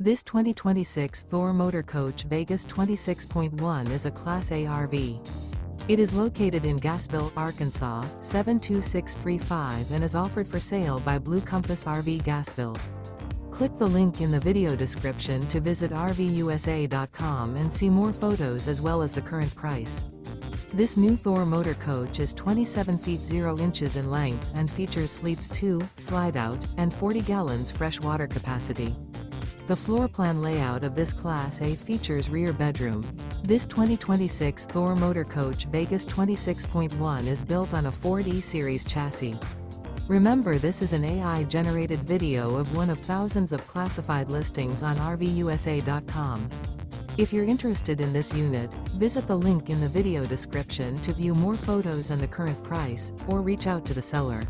This 2026 Thor Motor Coach Vegas 26.1 is a Class A RV. It is located in Gassville, Arkansas, 72635 and is offered for sale by Blue Compass RV Gassville. Click the link in the video description to visit RVUSA.com and see more photos as well as the current price. This new Thor Motor Coach is 27 feet 0 inches in length and features sleeps 2, slide-out, and 40 gallons fresh water capacity. The floor plan layout of this Class A features rear bedroom. This 2026 Thor Motor Coach Vegas 26.1 is built on a Ford E-Series chassis. Remember, this is an AI-generated video of one of thousands of classified listings on RVUSA.com. If you're interested in this unit, visit the link in the video description to view more photos and the current price, or reach out to the seller.